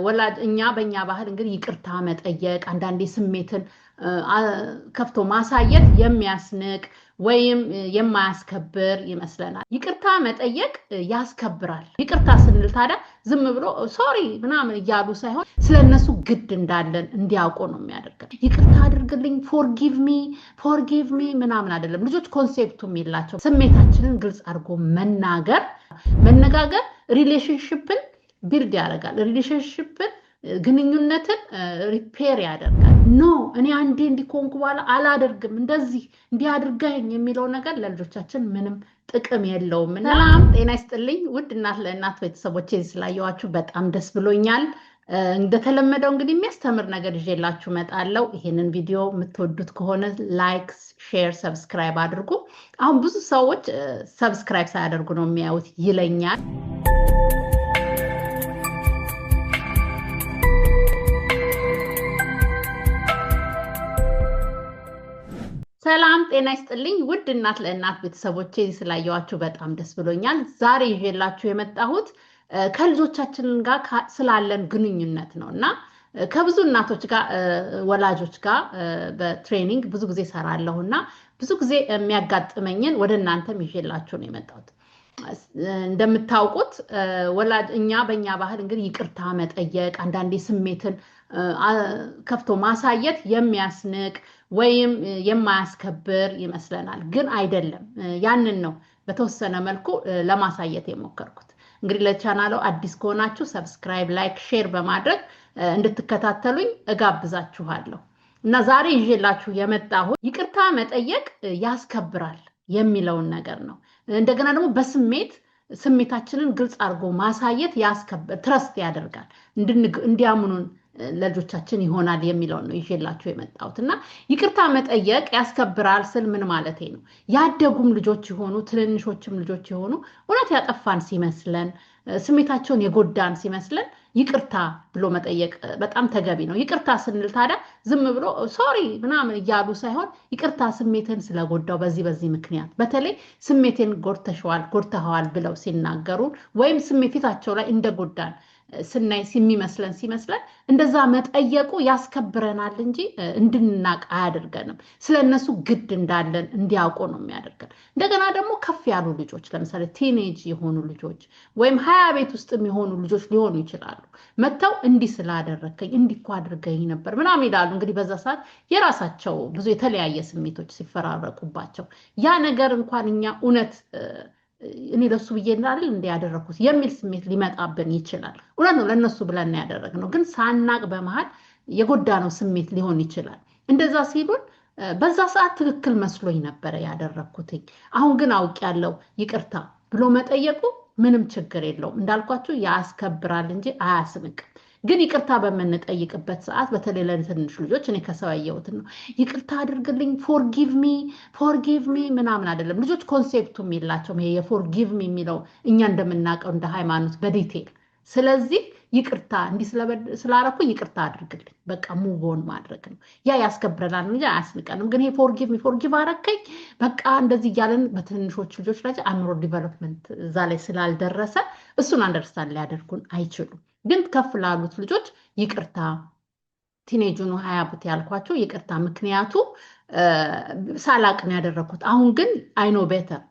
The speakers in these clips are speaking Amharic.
ወላጅ እኛ በእኛ ባህል እንግዲህ ይቅርታ መጠየቅ አንዳንዴ ስሜትን ከፍቶ ማሳየት የሚያስንቅ ወይም የማያስከብር ይመስለናል። ይቅርታ መጠየቅ ያስከብራል። ይቅርታ ስንል ታዲያ ዝም ብሎ ሶሪ ምናምን እያሉ ሳይሆን ስለነሱ ግድ እንዳለን እንዲያውቁ ነው የሚያደርገን። ይቅርታ አድርግልኝ ፎርጊቭ ሚ ምናምን አይደለም። ልጆች ኮንሴፕቱም የላቸው። ስሜታችንን ግልጽ አድርጎ መነጋገር ሪሌሽንሽፕን ቢልድ ያደርጋል። ሪሌሽንሽፕን ግንኙነትን ሪፔር ያደርጋል። ኖ እኔ አንዴ እንዲኮንኩ በኋላ አላደርግም እንደዚህ እንዲያድርገኝ የሚለው ነገር ለልጆቻችን ምንም ጥቅም የለውም። ሰላም ጤና ይስጥልኝ ውድ እናት ለእናት ቤተሰቦቼ ስላየኋችሁ በጣም ደስ ብሎኛል። እንደተለመደው እንግዲህ የሚያስተምር ነገር ይዤላችሁ እመጣለሁ። ይሄንን ቪዲዮ የምትወዱት ከሆነ ላይክ፣ ሼር፣ ሰብስክራይብ አድርጉ። አሁን ብዙ ሰዎች ሰብስክራይብ ሳያደርጉ ነው የሚያዩት ይለኛል። ሰላም ጤና ይስጥልኝ ውድ እናት ለእናት ቤተሰቦቼ ስላየኋችሁ በጣም ደስ ብሎኛል። ዛሬ ይዤላችሁ የመጣሁት ከልጆቻችን ጋር ስላለን ግንኙነት ነው እና ከብዙ እናቶች ጋር ወላጆች ጋር በትሬኒንግ ብዙ ጊዜ ሰራለሁ እና ብዙ ጊዜ የሚያጋጥመኝን ወደ እናንተም ይዤላችሁ ነው የመጣሁት። እንደምታውቁት ወላጅ እኛ በእኛ ባህል እንግዲህ ይቅርታ መጠየቅ አንዳንዴ ስሜትን ከፍቶ ማሳየት የሚያስንቅ ወይም የማያስከብር ይመስለናል፣ ግን አይደለም። ያንን ነው በተወሰነ መልኩ ለማሳየት የሞከርኩት። እንግዲህ ለቻናሉ አዲስ ከሆናችሁ ሰብስክራይብ፣ ላይክ፣ ሼር በማድረግ እንድትከታተሉኝ እጋብዛችኋለሁ እና ዛሬ ይዤላችሁ የመጣሁት ይቅርታ መጠየቅ ያስከብራል የሚለውን ነገር ነው። እንደገና ደግሞ ስሜታችንን ግልጽ አድርጎ ማሳየት ያስከብራል፣ ትረስት ያደርጋል፣ እንዲያምኑን ለልጆቻችን ይሆናል የሚለውን ነው ይዤላችሁ የመጣሁት እና ይቅርታ መጠየቅ ያስከብራል ስል ምን ማለቴ ነው? ያደጉም ልጆች የሆኑ ትንንሾችም ልጆች የሆኑ እውነት ያጠፋን ሲመስለን ስሜታቸውን የጎዳን ሲመስለን ይቅርታ ብሎ መጠየቅ በጣም ተገቢ ነው። ይቅርታ ስንል ታዲያ ዝም ብሎ ሶሪ ምናምን እያሉ ሳይሆን ይቅርታ ስሜትን ስለጎዳው በዚህ ምክንያት በተለይ ስሜቴን ጎድተኸዋል ብለው ሲናገሩ ወይም ፊታቸው ላይ እንደጎዳን ስናይ ሲመስለን እንደዛ መጠየቁ ያስከብረናል እንጂ እንድንናቅ አያደርገንም። ስለነሱ ግድ እንዳለን እንዲያውቁ ነው የሚያደርገን። እንደገና ደግሞ ከፍ ያሉ ልጆች ለምሳሌ ቲኔጅ የሆኑ ልጆች ወይም 20 ቤት ውስጥ የሚሆኑ ልጆች ሊሆኑ ይችላሉ። መተው እንዲህ ስላደረከኝ እንዲህ እኮ አድርገኝ ነበር ምናምን ይላሉ። እንግዲህ በዛ ሰዓት የራሳቸው ብዙ የተለያየ ስሜቶች ሲፈራረቁባቸው ያ ነገር እንኳን እኛ እውነት እኔ ለሱ ብዬ አይደል እንዲያደረኩት የሚል ስሜት ሊመጣብን ይችላል። እውነት ነው ለነሱ ብለን ያደረግነው፣ ግን ሳናቅ በመሃል የጎዳነው ስሜት ሊሆን ይችላል። እንደዛ ሲሉን በዛ ሰዓት ትክክል መስሎኝ ነበረ ያደረኩትኝ፣ አሁን ግን አውቄያለሁ ይቅርታ ብሎ መጠየቁ ምንም ችግር የለውም። እንዳልኳችሁ ያስከብራል እንጂ አያስንቅም። ግን ይቅርታ በምንጠይቅበት ሰዓት በተለይ ለትንሽ ልጆች እኔ ከሰው ያየሁት ነው ይቅርታ አድርግልኝ ፎርጊቭ ሚ ምናምን አይደለም። ልጆች ኮንሴፕቱም የላቸውም ይሄ የፎርጊቭ ሚ የሚለው እኛ እንደምናውቀው እንደ ሃይማኖት በዲቴል። ስለዚህ ይቅርታ እንዲህ ስላረኩ ይቅርታ አድርግልኝ በቃ ሙቭ ኦን ማድረግ ነው። ያ ያስከብረናል እንጂ አያስንቀንም። ግን ይሄ ፎርጊቭ አረከኝ በቃ እንደዚህ እያለን በትንሾች ልጆች ላይ አእምሮ ዲቨሎፕመንት እዛ ላይ ስላልደረሰ እሱን አንደርስታንድ ሊያደርጉን አይችሉም። ግን ከፍ ላሉት ልጆች ይቅርታ ቲኔጁን 20 ዓመት ያልኳቸው ይቅርታ ምክንያቱ ሳላቅ ነው ያደረኩት፣ አሁን ግን አይኖ ቤተር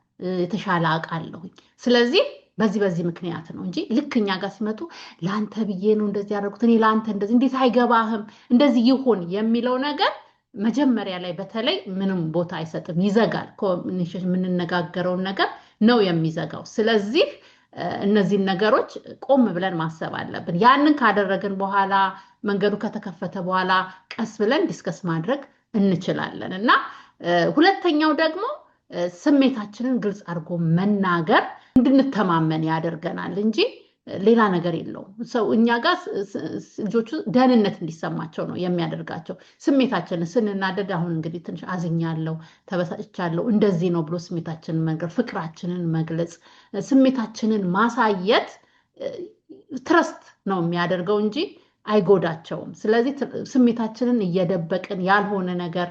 የተሻለ አውቃለሁኝ። ስለዚህ በዚህ ምክንያት ነው እንጂ ልክኛ ጋር ሲመጡ ላንተ ብዬ ነው እንደዚህ ያደረኩት እኔ ላንተ እንደዚህ እንዴት አይገባህም እንደዚህ ይሁን የሚለው ነገር መጀመሪያ ላይ በተለይ ምንም ቦታ አይሰጥም፣ ይዘጋል። ኮሚኒኬሽን የምንነጋገረውን ነገር ነው የሚዘጋው። ስለዚህ እነዚህን ነገሮች ቆም ብለን ማሰብ አለብን። ያንን ካደረግን በኋላ መንገዱ ከተከፈተ በኋላ ቀስ ብለን ዲስከስ ማድረግ እንችላለን እና ሁለተኛው ደግሞ ስሜታችንን ግልጽ አድርጎ መናገር እንድንተማመን ያደርገናል እንጂ ሌላ ነገር የለውም። ሰው እኛ ጋር ልጆቹ ደህንነት እንዲሰማቸው ነው የሚያደርጋቸው። ስሜታችንን ስንናደድ አሁን እንግዲህ ትንሽ አዝኛለሁ፣ ተበሳጭቻለሁ እንደዚህ ነው ብሎ ስሜታችንን መንገር፣ ፍቅራችንን መግለጽ፣ ስሜታችንን ማሳየት ትረስት ነው የሚያደርገው እንጂ አይጎዳቸውም። ስለዚህ ስሜታችንን እየደበቅን ያልሆነ ነገር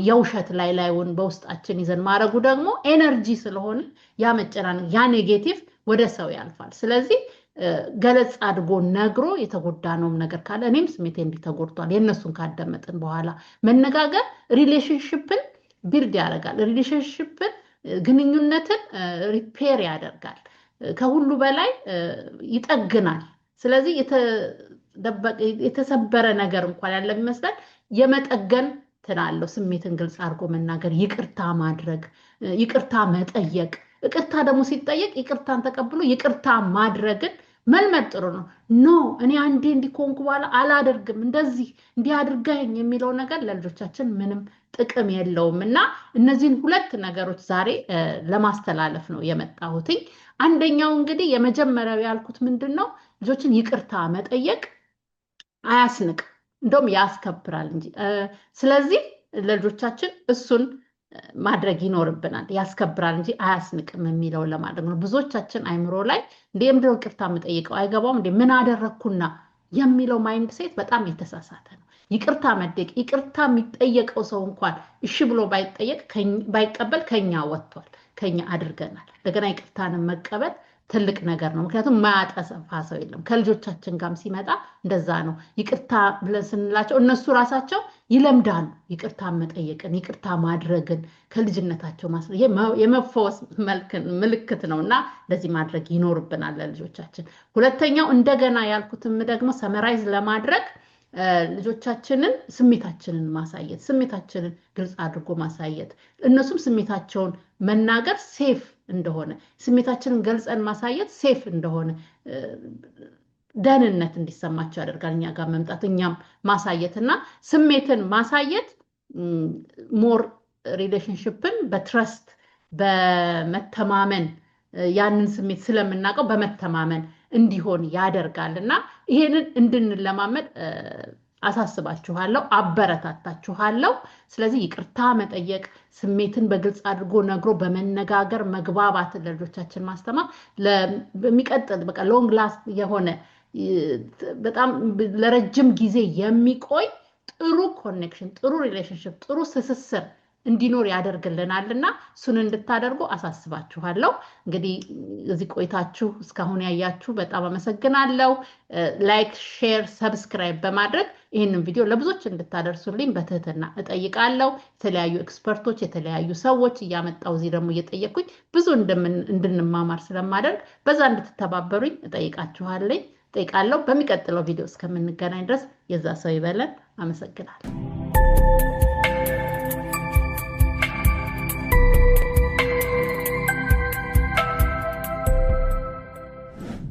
የውሸት ላይውን በውስጣችን ይዘን ማድረጉ ደግሞ ኤነርጂ ስለሆነ ያ መጨናነቅ ያ ኔጌቲቭ ወደ ሰው ያልፋል። ስለዚህ ገለጽ አድርጎ ነግሮ የተጎዳነውም ነገር ካለ እኔም ስሜቴ እንዲተጎድቷል የነሱን ካደመጥን በኋላ መነጋገር ሪሌሽንሺፕን ቢልድ ያደርጋል። ሪሌሽንሺፕን ግንኙነትን ሪፔር ያደርጋል። ከሁሉ በላይ ይጠግናል። ስለዚህ የተሰበረ ነገር እንኳን ያለ ቢመስላል የመጠገን ትናለው ስሜትን ግልጽ አድርጎ መናገር፣ ይቅርታ ማድረግ፣ ይቅርታ መጠየቅ። ይቅርታ ደግሞ ሲጠየቅ ይቅርታን ተቀብሎ ይቅርታ ማድረግን መልመድ ጥሩ ነው። ኖ እኔ አንዴ እንዲኮንኩ በኋላ አላደርግም እንደዚህ እንዲህ አድርገኝ የሚለው ነገር ለልጆቻችን ምንም ጥቅም የለውም እና እነዚህን ሁለት ነገሮች ዛሬ ለማስተላለፍ ነው የመጣሁትኝ። አንደኛው እንግዲህ የመጀመሪያው ያልኩት ምንድነው ልጆችን ይቅርታ መጠየቅ አያስንቅም፣ እንደውም ያስከብራል እንጂ። ስለዚህ ለልጆቻችን እሱን ማድረግ ይኖርብናል። ያስከብራል እንጂ አያስንቅም የሚለው ለማድረግ ነው። ብዙዎቻችን አይምሮ ላይ እንደምንድነው ይቅርታ የምጠይቀው አይገባም እንዴ ምን አደረኩና የሚለው ማይንድ ሴት በጣም የተሳሳተ ነው። ይቅርታ መጠየቅ ይቅርታ የሚጠየቀው ሰው እንኳን እሺ ብሎ ባይቀበል ከኛ ወጥቷል፣ ከኛ አድርገናል። እንደገና ይቅርታን መቀበል ትልቅ ነገር ነው። ምክንያቱም ማያጠፋ ሰው የለም። ከልጆቻችን ጋርም ሲመጣ እንደዛ ነው። ይቅርታ ብለን ስንላቸው እነሱ ራሳቸው ይለምዳሉ ይቅርታ መጠየቅን፣ ይቅርታ ማድረግን ከልጅነታቸው የመፈወስ ምልክት ነው እና እንደዚህ ማድረግ ይኖርብናል ለልጆቻችን። ሁለተኛው እንደገና ያልኩትም ደግሞ ሰመራይዝ ለማድረግ ልጆቻችንን ስሜታችንን ማሳየት፣ ስሜታችንን ግልጽ አድርጎ ማሳየት፣ እነሱም ስሜታቸውን መናገር ሴፍ እንደሆነ፣ ስሜታችንን ገልጸን ማሳየት ሴፍ እንደሆነ ደህንነት እንዲሰማቸው ያደርጋል። እኛ ጋር መምጣት እኛም ማሳየት እና ስሜትን ማሳየት ሞር ሪሌሽንሺፕን በትረስት በመተማመን ያንን ስሜት ስለምናውቀው በመተማመን እንዲሆን ያደርጋል እና ይሄንን እንድንለማመድ አሳስባችኋለሁ፣ አበረታታችኋለሁ። ስለዚህ ይቅርታ መጠየቅ፣ ስሜትን በግልጽ አድርጎ ነግሮ በመነጋገር መግባባትን ለልጆቻችን ማስተማር በሚቀጥል በቃ ሎንግ ላስት የሆነ በጣም ለረጅም ጊዜ የሚቆይ ጥሩ ኮኔክሽን፣ ጥሩ ሪሌሽንሺፕ፣ ጥሩ ትስስር እንዲኖር ያደርግልናልና እሱን እንድታደርጉ አሳስባችኋለሁ። እንግዲህ እዚህ ቆይታችሁ እስካሁን ያያችሁ በጣም አመሰግናለሁ። ላይክ፣ ሼር፣ ሰብስክራይብ በማድረግ ይህንን ቪዲዮ ለብዙዎች እንድታደርሱልኝ በትህትና እጠይቃለሁ። የተለያዩ ኤክስፐርቶች፣ የተለያዩ ሰዎች እያመጣው እዚህ ደግሞ እየጠየኩኝ ብዙ እንድንማማር ስለማደርግ በዛ እንድትተባበሩኝ እጠይቃለሁ። በሚቀጥለው ቪዲዮ እስከምንገናኝ ድረስ የዛ ሰው ይበለን። አመሰግናለሁ።